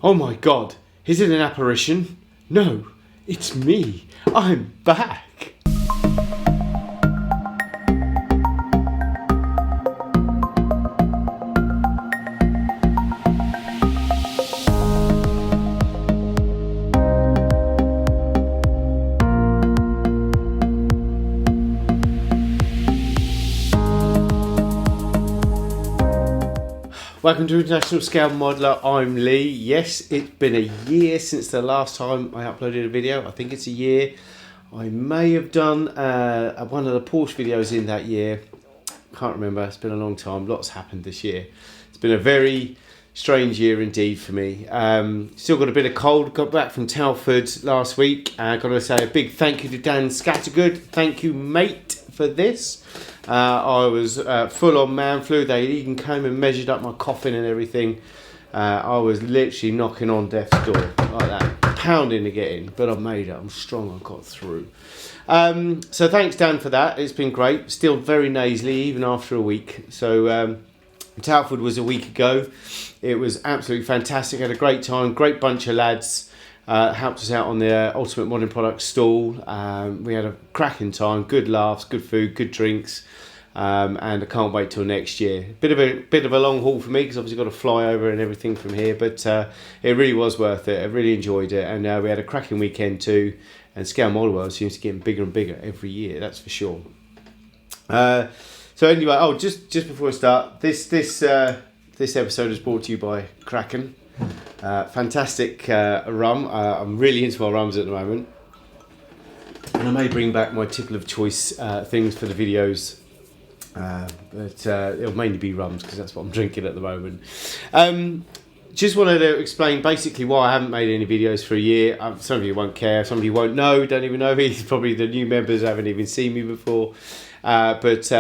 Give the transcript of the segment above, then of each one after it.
Oh my God, is it an apparition? No, it's me. I'm back. Welcome to International Scale Modeler. I'm Lee. Yes, it's been a year since the last time I uploaded a video. I think it's a year. I may have done one of the Porsche videos in that year. Can't remember. It's been a long time. Lots happened this year. It's been a very strange year indeed for me. Still got a bit of cold. Got back from Alfred last week. Got to say a big thank you to Dan Scattergood. Thank you, mate, for this. I was full on man flu. They even came and measured up my coughing and everything. I was literally knocking on death's door like that, pounding to get in, but I've made it. I'm strong. I got through. So thanks, Dan, for that. It's been great. Still very nasally even after a week. So Telford was a week ago. It was absolutely fantastic. Had a great time. Great bunch of lads. Helped us out on the Ultimate Modern Products stall. We had a cracking time, good laughs, good food, good drinks, and I can't wait till next year. Bit of a long haul for me because obviously got to fly over and everything from here, but it really was worth it. I really enjoyed it, and we had a cracking weekend too. And Scale Model World seems to get bigger and bigger every year. That's for sure. So anyway, just before I start, this episode is brought to you by Kraken. Fantastic rum. I'm really into my rums at the moment, and I may bring back my tipple of choice things for the videos, but it'll mainly be rums because that's what I'm drinking at the moment. Just wanted to explain basically why I haven't made any videos for a year. Some of you won't care, some of you won't know, don't even know me. Probably the new members haven't even seen me before. But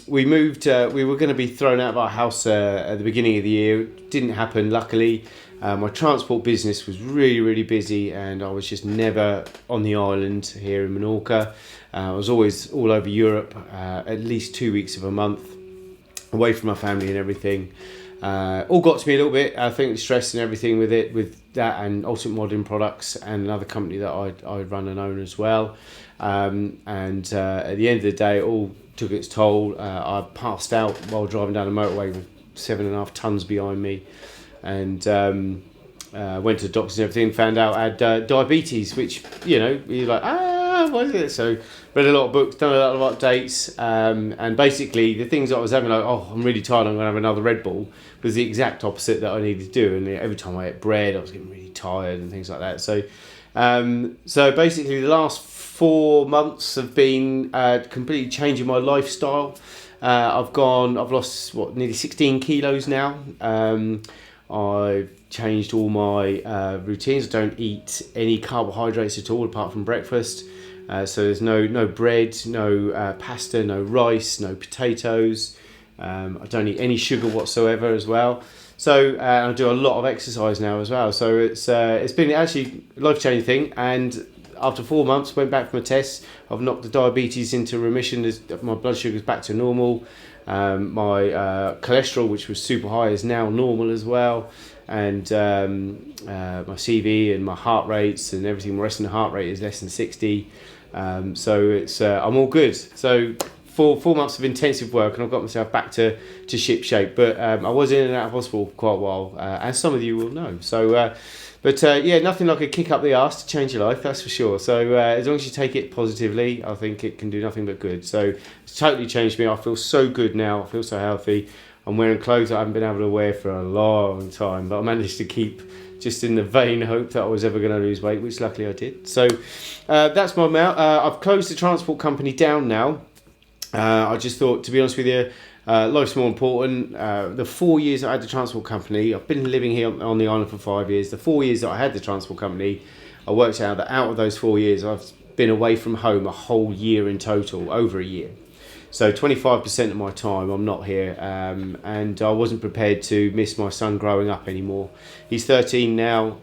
we moved, we were going to be thrown out of our house at the beginning of the year. It didn't happen, luckily. My transport business was really busy, and I was just never on the island here in Menorca. I was always all over Europe, at least 2 weeks of a month, away from my family and everything. All got to me a little bit. I think the stress and everything with that and Ultimate Modern Products and another company that I run and own as well. And at the end of the day, it all took its toll. I passed out while driving down the motorway with 7.5 tons behind me, and went to the doctors and everything. Found out I had diabetes, which, you know, you're like, what is it? So read a lot of books, done a lot of updates, and basically the things that I was having, like, oh, I'm really tired, I'm gonna have another Red Bull, was the exact opposite that I needed to do. And every time I ate bread, I was getting really tired and things like that. So so basically the last 4 months have been completely changing my lifestyle. I've lost nearly 16 kilos now. I've changed all my routines. I don't eat any carbohydrates at all apart from breakfast. So there's no bread, no pasta, no rice, no potatoes. I don't eat any sugar whatsoever as well. So I do a lot of exercise now as well. So it's been actually a life-changing thing. And after 4 months, went back for my tests. I've knocked the diabetes into remission. My blood sugar's back to normal. My cholesterol, which was super high, is now normal as well. And my CV and my heart rates and everything, my resting heart rate is less than 60. So it's I'm all good. So 4 months of intensive work, and I've got myself back to ship shape. But I was in and out of hospital for quite a while, as some of you will know. So, yeah, nothing like a kick up the arse to change your life, that's for sure. So as long as you take it positively, I think it can do nothing but good. So it's totally changed me. I feel so good now. I feel so healthy. I'm wearing clothes that I haven't been able to wear for a long time, but I managed to keep just in the vain hope that I was ever going to lose weight, which luckily I did. So that's my amount. I've closed the transport company down now. I just thought, to be honest with you, life's more important. The 4 years I had the transport company, I've been living here on the island for 5 years. The 4 years that I had the transport company, I worked out that out of those 4 years, I've been away from home a whole year in total, over a year. So 25% of my time I'm not here, and I wasn't prepared to miss my son growing up anymore. He's 13 now.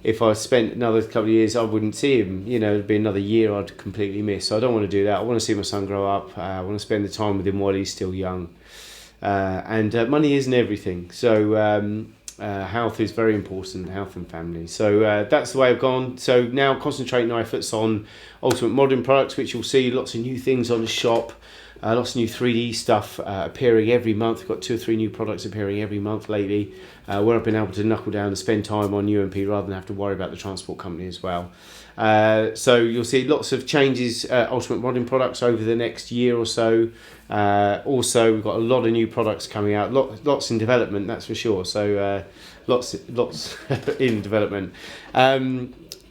If I spent another couple of years, I wouldn't see him. You know, it'd be another year I'd completely miss. So I don't want to do that. I want to see my son grow up. I want to spend the time with him while he's still young. And money isn't everything. So health is very important, health and family. So that's the way I've gone. So now concentrating our efforts on Ultimate Modelling products, which you'll see lots of new things on the shop, lots of new 3D stuff appearing every month. We've got 2 or 3 new products appearing every month lately, where I've been able to knuckle down and spend time on UMP rather than have to worry about the transport company as well. So you'll see lots of changes, Ultimate Modelling products over the next year or so. Also, we've got a lot of new products coming out, lots in development, that's for sure. So lots in development.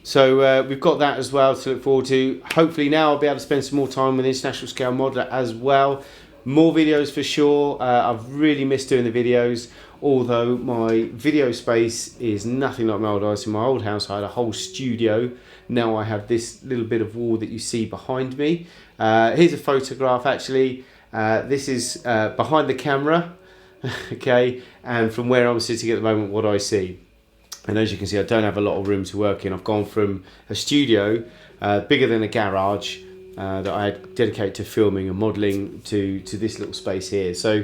So we've got that as well to look forward to. Hopefully now I'll be able to spend some more time with International Scale Modeler as well. More videos for sure. I've really missed doing the videos, although my video space is nothing like my old house. In my old house I had a whole studio. Now I have this little bit of wall that you see behind me. Here's a photograph actually. This is behind the camera, okay, and from where I'm sitting at the moment, what I see. And as you can see, I don't have a lot of room to work in. I've gone from a studio bigger than a garage that I had dedicated to filming and modelling to this little space here. So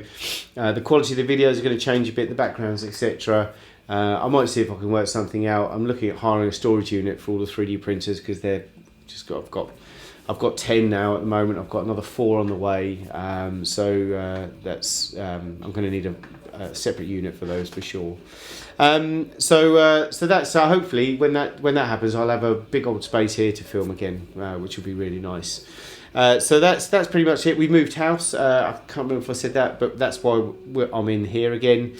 the quality of the videos are going to change a bit, the backgrounds, etc. I might see if I can work something out. I'm looking at hiring a storage unit for all the 3D printers because they're just I've got 10 now at the moment. I've got another 4 on the way. So that's I'm going to need a separate unit for those for sure. So that's hopefully when that happens, I'll have a big old space here to film again, which will be really nice. So that's pretty much it. We moved house. I can't remember if I said that, but that's why I'm in here again.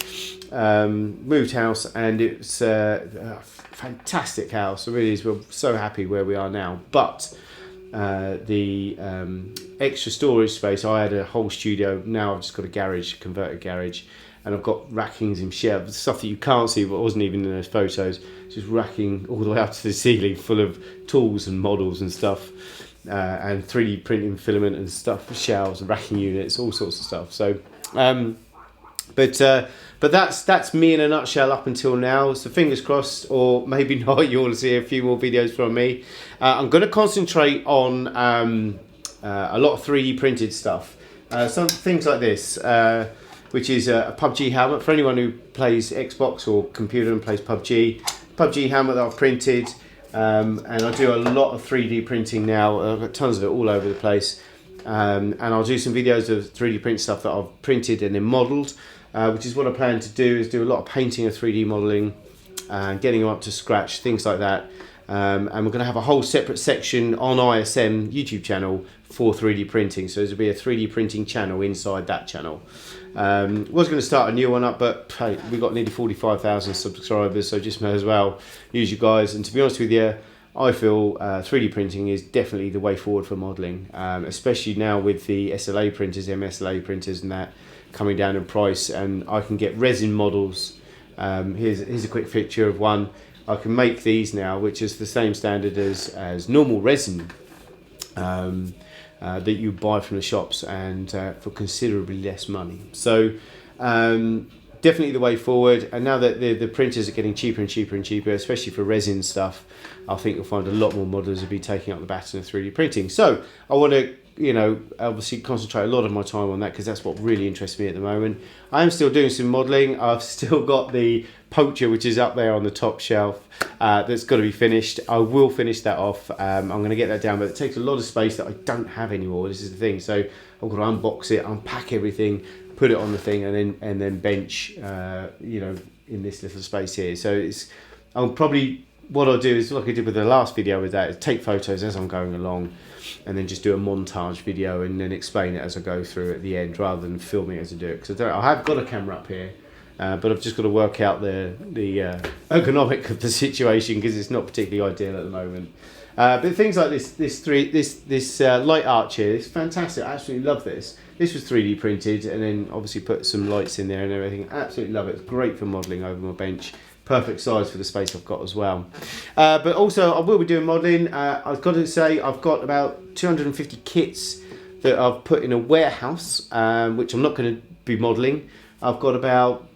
Moved house, and it's a fantastic house. It really is. We're so happy where we are now. But the extra storage space, I had a whole studio. Now I've just got a garage, converted garage. And I've got rackings and shelves, stuff that you can't see, but wasn't even in those photos. Just racking all the way up to the ceiling, full of tools and models and stuff, and 3D printing filament and stuff, shelves and racking units, all sorts of stuff. So, but that's me in a nutshell up until now. So fingers crossed, or maybe not. You'll see a few more videos from me. I'm going to concentrate on a lot of 3D printed stuff, some things like this. Which is a PUBG helmet for anyone who plays Xbox or computer and plays PUBG. PUBG helmet that I've printed, and I do a lot of 3D printing now. I've got tons of it all over the place, and I'll do some videos of 3D print stuff that I've printed and then modelled, which is what I plan to do, is do a lot of painting of 3D modelling, getting them up to scratch, things like that. And we're going to have a whole separate section on ISM YouTube channel for 3D printing. So there'll be a 3D printing channel inside that channel. Was going to start a new one up, but hey, we've got nearly 45,000 subscribers, so just may as well use you guys. And to be honest with you, I feel 3D printing is definitely the way forward for modelling, especially now with the SLA printers, MSLA printers and that coming down in price, and I can get resin models. Here's a quick picture of one. I can make these now, which is the same standard as normal resin that you buy from the shops, and for considerably less money. So definitely the way forward. And now that the printers are getting cheaper and cheaper and cheaper, especially for resin stuff, I think you'll find a lot more modelers will be taking up the baton of 3D printing. So I want to, obviously concentrate a lot of my time on that because that's what really interests me at the moment. I am still doing some modelling. I've still got the poacher, which is up there on the top shelf, that's got to be finished. I will finish that off. I'm going to get that down, but it takes a lot of space that I don't have anymore. This is the thing. So I've got to unbox it, unpack everything, put it on the thing, and then bench, in this little space here. So what I'll do is, like I did with the last video with that, is take photos as I'm going along, and then just do a montage video and then explain it as I go through at the end, rather than filming as I do it. Because I have got a camera up here, but I've just got to work out the ergonomic of the situation, because it's not particularly ideal at the moment. But things like this light arch here, it's fantastic. I absolutely love this. This was 3D printed, and then obviously put some lights in there and everything. Absolutely love it. It's great for modelling over my bench. Perfect size for the space I've got as well. But also I will be doing modelling. I've got to say I've got about 250 kits that I've put in a warehouse, which I'm not going to be modelling. I've got about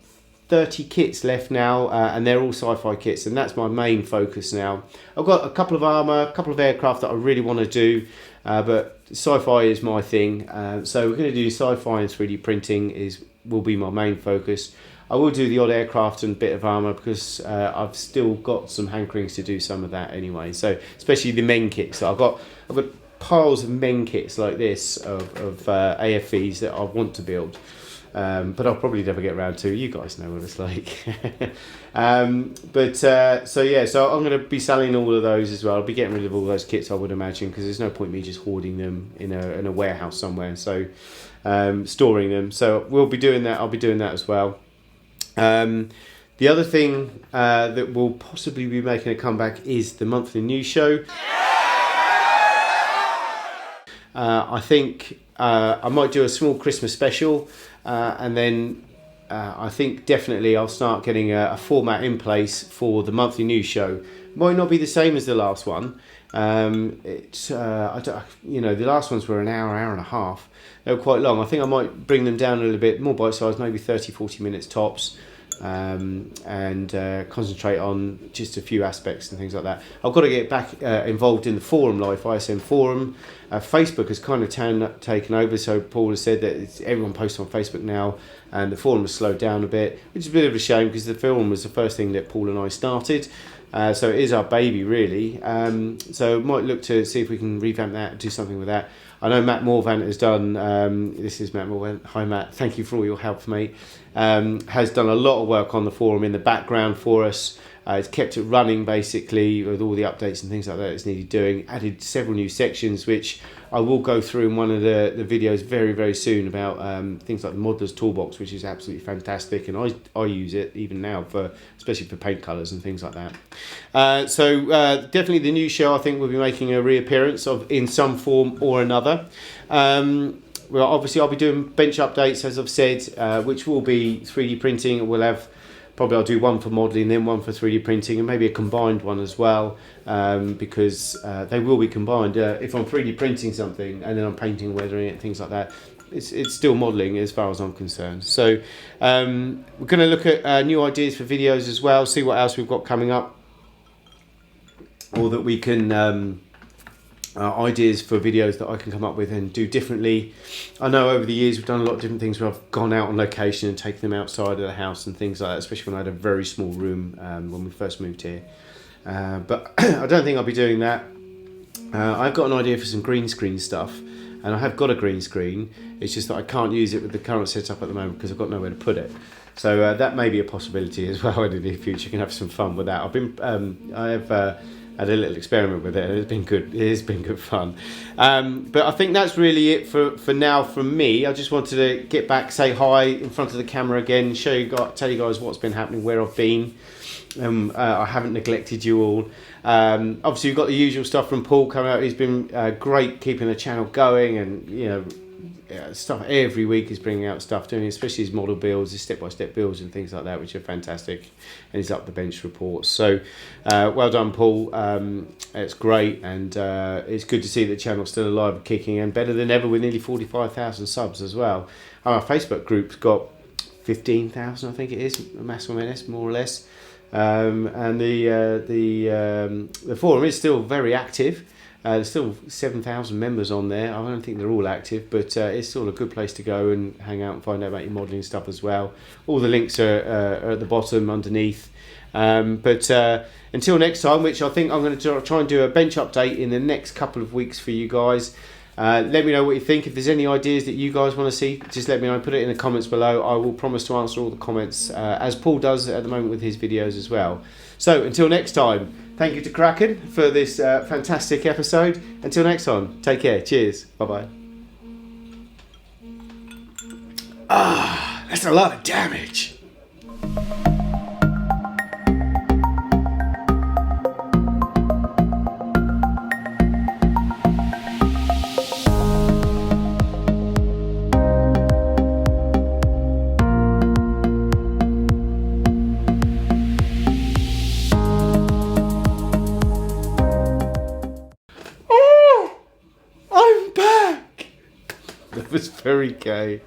30 kits left now, and they're all sci-fi kits, and that's my main focus now. I've got a couple of armour, a couple of aircraft that I really want to do, but sci-fi is my thing. So we're going to do sci-fi and 3D printing will be my main focus. I will do the odd aircraft and bit of armour because I've still got some hankerings to do some of that anyway. So especially the men kits. So I've got piles of men kits like this of AFVs that I want to build. But I'll probably never get around to. You guys know what it's like. So I'm going to be selling all of those as well. I'll be getting rid of all those kits, I would imagine, because there's no point me just hoarding them in a warehouse somewhere. So storing them. So we'll be doing that. I'll be doing that as well. The other thing that will possibly be making a comeback is the monthly news show. I think I might do a small Christmas special, and then I think definitely I'll start getting a format in place for the monthly news show. Might not be the same as the last one. The last ones were an hour and a half. They were quite long. I think I might bring them down a little bit, more bite-sized, maybe 30-40 minutes tops. And concentrate on just a few aspects and things like that. I've got to get back involved in the forum, Life ISM forum. Facebook has kind of taken over, so Paul has said that everyone posts on Facebook now, and the forum has slowed down a bit, which is a bit of a shame because the forum was the first thing that Paul and I started. So it is our baby, really. So might look to see if we can revamp that, do something with that. I know Matt Morvant has done, this is Matt Morvant, hi Matt, thank you for all your help, mate, has done a lot of work on the forum in the background for us. It's kept it running basically with all the updates and things like that it's needed doing, added several new sections which I will go through in one of the videos very, very soon about things like the Modeller's Toolbox, which is absolutely fantastic, and I use it even now, especially for paint colours and things like that. So definitely the new show I think will be making a reappearance in some form or another. Well, obviously I'll be doing bench updates, as I've said, which will be 3D printing. I'll do one for modelling, then one for 3D printing, and maybe a combined one as well, because they will be combined. If I'm 3D printing something and then I'm painting, weathering it, things like that, it's still modelling as far as I'm concerned. So we're going to look at new ideas for videos as well, see what else we've got coming up, or that we can... ideas for videos that I can come up with and do differently. I know over the years we've done a lot of different things where I've gone out on location and taken them outside of the house and things like that, especially when I had a very small room when we first moved here. But I don't think I'll be doing that. I've got an idea for some green screen stuff, and I have got a green screen. It's just that I can't use it with the current setup at the moment because I've got nowhere to put it. So that may be a possibility as well in the near future. You can have some fun with that. I have had a little experiment with it, and it's been good. It has been good fun. But I think that's really it for now from me. I just wanted to get back, say hi in front of the camera again, tell you guys what's been happening, where I've been. I haven't neglected you all. Obviously, you've got the usual stuff from Paul coming out. He's been great keeping the channel going, and stuff every week. He's bringing out stuff, doing especially his model builds, his step-by-step builds and things like that, which are fantastic, and he's up the bench reports. So well done, Paul. It's great, and it's good to see the channel still alive and kicking, and better than ever with nearly 45,000 subs as well. Our Facebook group's got 15,000, I think it is, Massimo Menace, more or less. And the forum is still very active. There's still 7,000 members on there. I don't think they're all active, but it's still a good place to go and hang out and find out about your modelling stuff as well. All the links are at the bottom underneath. But until next time, which I think I'm going to try and do a bench update in the next couple of weeks for you guys. Let me know what you think. If there's any ideas that you guys want to see, just let me know. Put it in the comments below. I will promise to answer all the comments, as Paul does at the moment with his videos as well. So until next time, thank you to Kraken for this fantastic episode. Until next time, take care. Cheers. Bye-bye. That's a lot of damage. That was very gay.